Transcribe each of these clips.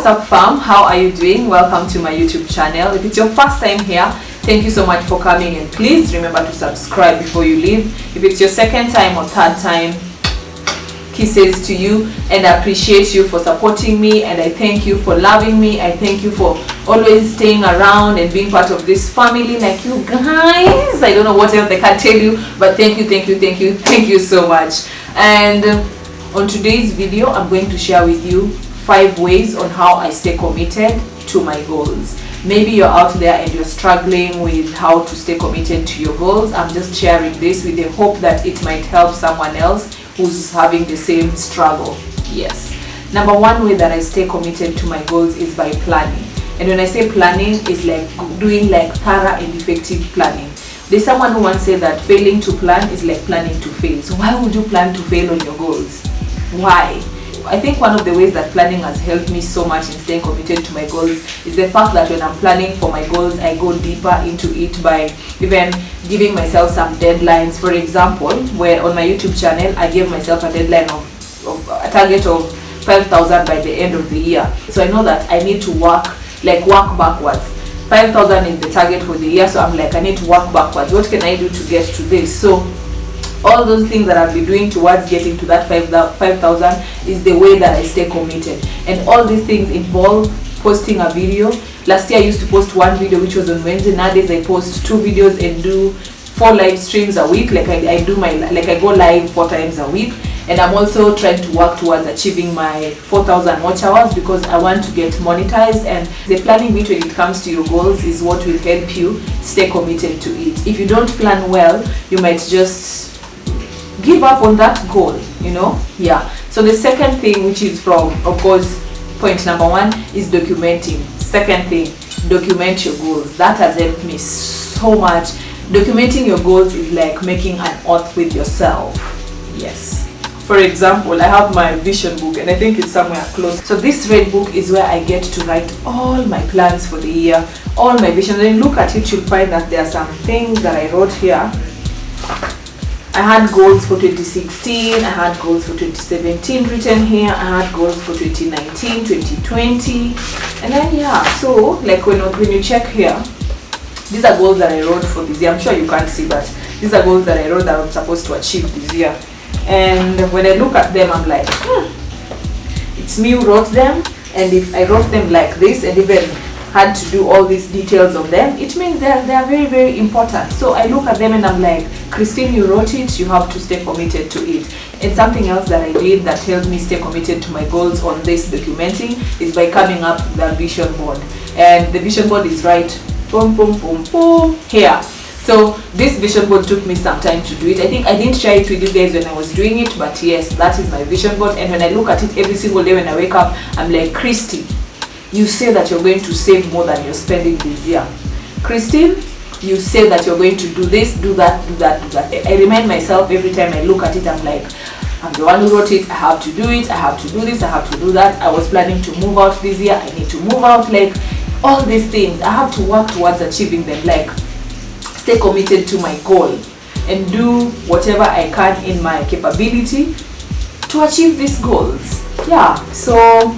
what's up fam, how are you doing? Welcome to my YouTube channel. If it's your first time here, thank you so much for coming, and please remember to subscribe before you leave. If it's your second time or third time, kisses to you, and I appreciate you for supporting me, and I thank you for loving me. I thank you for always staying around and being part of this family like you guys. I don't know what else I can tell you, but thank you so much. And on today's video, I'm going to share with you 5 ways on how I stay committed to my goals. Maybe you're out there and you're struggling with how to stay committed to your goals. I'm just sharing this with the hope that it might help someone else who's having the same struggle. Yes. Number 1 way that I stay committed to my goals is by planning. And when I say planning, it's like doing like thorough and effective planning. There's someone who once said that failing to plan is like planning to fail. So why would you plan to fail on your goals? Why? I think one of the ways that planning has helped me so much in staying committed to my goals is the fact that when I'm planning for my goals, I go deeper into it by even giving myself some deadlines. For example, where on my YouTube channel, I gave myself a deadline of a target of 5,000 by the end of the year. So I know that I need to work backwards. 5,000 is the target for the year, so I'm like, I need to work backwards. What can I do to get to this? So all those things that I'll be doing towards getting to that 5,000 is the way that I stay committed. And all these things involve posting a video. Last year I used to post 1 video, which was on Wednesday. Nowadays I post 2 videos and do 4 live streams a week. I go live 4 times a week. And I'm also trying to work towards achieving my 4,000 watch hours because I want to get monetized. And the planning bit when it comes to your goals is what will help you stay committed to it. If you don't plan well, you might just give up on that goal, yeah. So the second thing, which is from, of course, point number 1 is documenting. Second thing, document your goals. That has helped me so much. Documenting your goals is like making an oath with yourself. Yes. For example, I have my vision book, and I think it's somewhere close. So this red book is where I get to write all my plans for the year, all my visions. When you look at it, you'll find that there are some things that I wrote here. I had goals for 2016, I had goals for 2017 written here, I had goals for 2019, 2020, and then yeah, so like when you check here, these are goals that I wrote for this year. I'm sure you can't see, but these are goals that I wrote that I'm supposed to achieve this year. And when I look at them, I'm like, it's me who wrote them, and if I wrote them like this and even had to do all these details of them, it means they are very, very important. So I look at them and I'm like, Christine, you wrote it, you have to stay committed to it. And something else that I did that helped me stay committed to my goals on this documenting is by coming up with a vision board. And the vision board is right here. So this vision board took me some time to do it. I think I didn't share it with you guys when I was doing it, but yes, that is my vision board. And when I look at it every single day when I wake up, I'm like, Christy, you say that you're going to save more than you're spending this year. Christine, you say that you're going to do this, do that, do that, do that. I remind myself every time I look at it, I'm like, I'm the one who wrote it, I have to do it, I have to do this, I have to do that. I was planning to move out this year, I need to move out. Like all these things, I have to work towards achieving them. Like stay committed to my goal and do whatever I can in my capability to achieve these goals. Yeah, so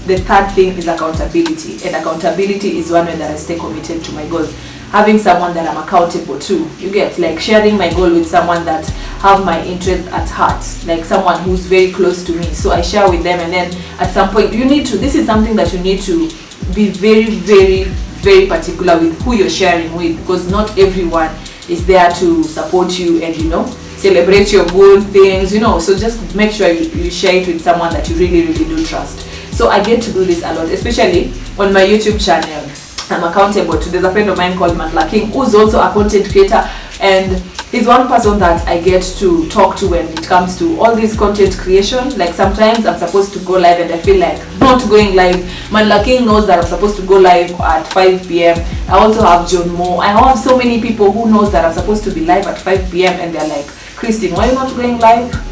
the third thing is accountability, and accountability is one way that I stay committed to my goals. Having someone that I'm accountable to, you get, like sharing my goal with someone that have my interest at heart, like someone who's very close to me. So I share with them, and then at some point this is something that you need to be very, very, very particular with who you're sharing with, because not everyone is there to support you and celebrate your good things, so just make sure you share it with someone that you really, really do trust. So I get to do this a lot, especially on my YouTube channel. I'm accountable to, there's a friend of mine called Mandla King who's also a content creator, and he's one person that I get to talk to when it comes to all this content creation. Like sometimes I'm supposed to go live and I feel like not going live. Mandla King knows that I'm supposed to go live at 5 p.m. I also have John Moore. I have so many people who knows that I'm supposed to be live at 5 p.m. and they're like, Christine, why are you not going live?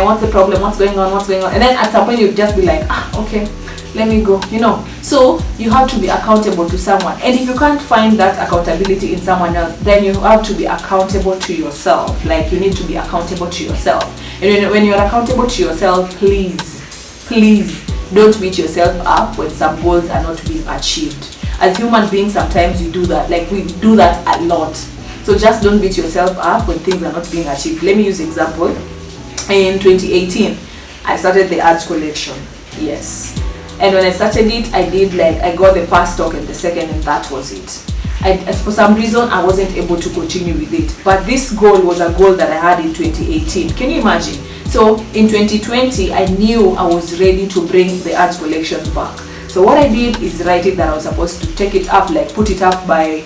What's the problem? What's going on? And then at some point you just be like, okay, let me go, So you have to be accountable to someone. And if you can't find that accountability in someone else, then you have to be accountable to yourself. Like you need to be accountable to yourself. And when you're accountable to yourself, please don't beat yourself up when some goals are not being achieved. As human beings, sometimes we do that, like we do that a lot. So just don't beat yourself up when things are not being achieved. Let me use example. In 2018, I started the ads collection. Yes. And when I started it, I got the first stock and the second, and that was it. For some reason, I wasn't able to continue with it. But this goal was a goal that I had in 2018. Can you imagine? So in 2020, I knew I was ready to bring the ads collection back. So what I did is write it that I was supposed to take it up, like put it up by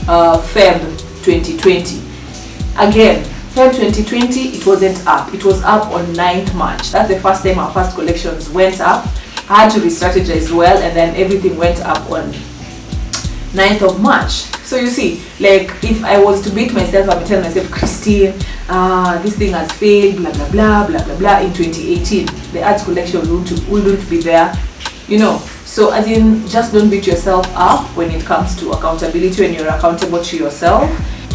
Feb 2020. Again, Feb 2020, it wasn't up. It was up on 9th March. That's the first time our first collections went up. I had to re-strategize well, and then everything went up on 9th of March. So you see, like if I was to beat myself up and tell myself, Christine, this thing has failed, blah blah blah blah blah blah, in 2018, the ads collection wouldn't be there, you know. So as in, just don't beat yourself up when it comes to accountability. When you're accountable to yourself,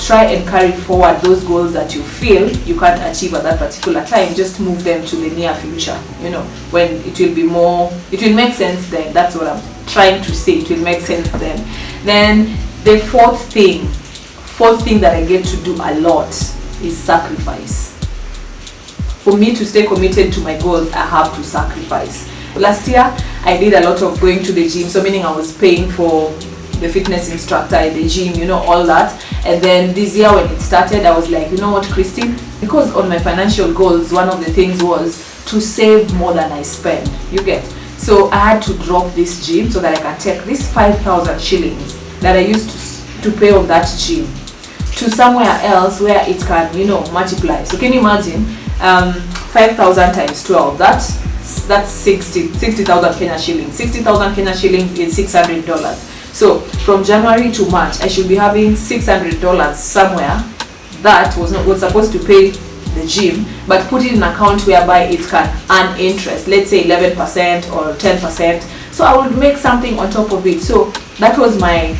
try and carry forward those goals that you feel you can't achieve at that particular time. Just move them to the near future, you know, when it will make sense then. That's what I'm trying to say. It will make sense then. Then the fourth thing that I get to do a lot is sacrifice. For me to stay committed to my goals, I have to sacrifice. Last year, I did a lot of going to the gym, so meaning I was paying for the fitness instructor at the gym, you know, all that. And then this year when it started, I was like, you know what, Christine, because on my financial goals, one of the things was to save more than I spend, you get. So I had to drop this gym so that I can take this 5,000 shillings that I used to pay on that gym to somewhere else where it can, you know, multiply. So can you imagine 5,000 times 12, that's 60,000 Kenya shillings. 60,000 Kenya shillings is $600. So from January to March, I should be having $600 somewhere that was supposed to pay the gym, but put it in an account whereby it can earn interest, let's say 11% or 10%. So I would make something on top of it. So that was my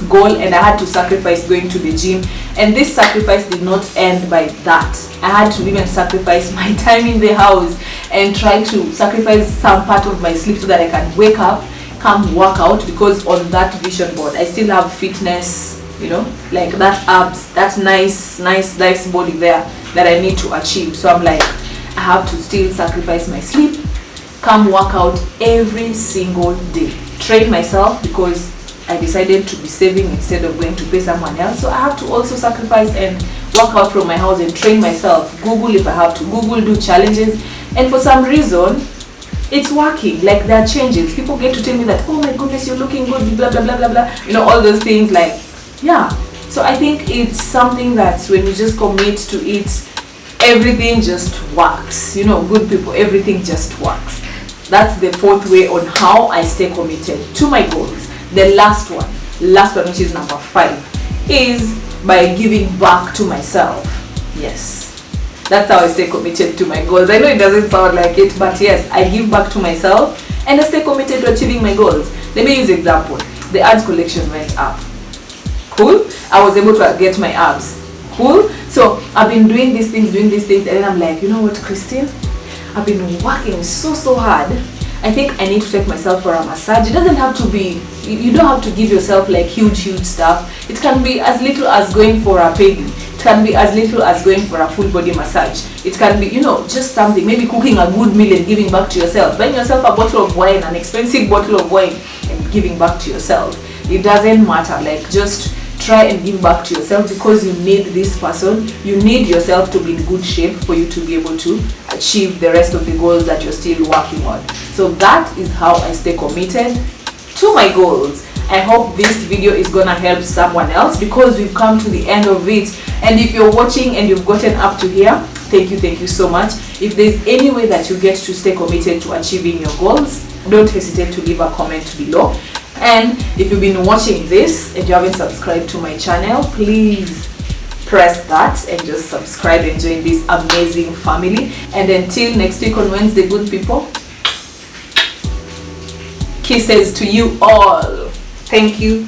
goal, and I had to sacrifice going to the gym. And this sacrifice did not end by that. I had to even sacrifice my time in the house and try to sacrifice some part of my sleep so that I can wake up, come work out, because on that vision board I still have fitness, you know, like that abs, that nice body there that I need to achieve. So I'm like, I have to still sacrifice my sleep, come work out every single day, train myself, because I decided to be saving instead of going to pay someone else. So I have to also sacrifice and work out from my house and train myself. Google if I have to Google, do challenges, and for some reason it's working. Like there are changes. People get to tell me that, oh my goodness, you're looking good, blah blah blah blah blah, you know, all those things. Like, yeah. So I think it's something that when you just commit to it, everything just works. You know, good people, everything just works. That's the fourth way on how I stay committed to my goals. The last one, which is number 5, is by giving back to myself. Yes, that's how I stay committed to my goals. I know it doesn't sound like it, but yes, I give back to myself and I stay committed to achieving my goals. Let me use example. The ads collection went up. Cool. I was able to get my abs. Cool. So I've been doing these things, and then I'm like, you know what, Christine? I've been working so hard. I think I need to take myself for a massage. It doesn't have to be, you don't have to give yourself like huge stuff. It can be as little as going for a pedi. It can be as little as going for a full body massage. It can be, you know, just something, maybe cooking a good meal and giving back to yourself. Buying yourself a bottle of wine, an expensive bottle of wine, and giving back to yourself. It doesn't matter. Like, just try and give back to yourself, because you need this person. You need yourself to be in good shape for you to be able to achieve the rest of the goals that you're still working on. So that is how I stay committed to my goals. I hope this video is gonna help someone else, because we've come to the end of it. And if you're watching and you've gotten up to here, thank you so much. If there's any way that you get to stay committed to achieving your goals, don't hesitate to leave a comment below. And if you've been watching this and you haven't subscribed to my channel, please press that and just subscribe and join this amazing family. And until next week on Wednesday, good people, kisses to you all. Thank you.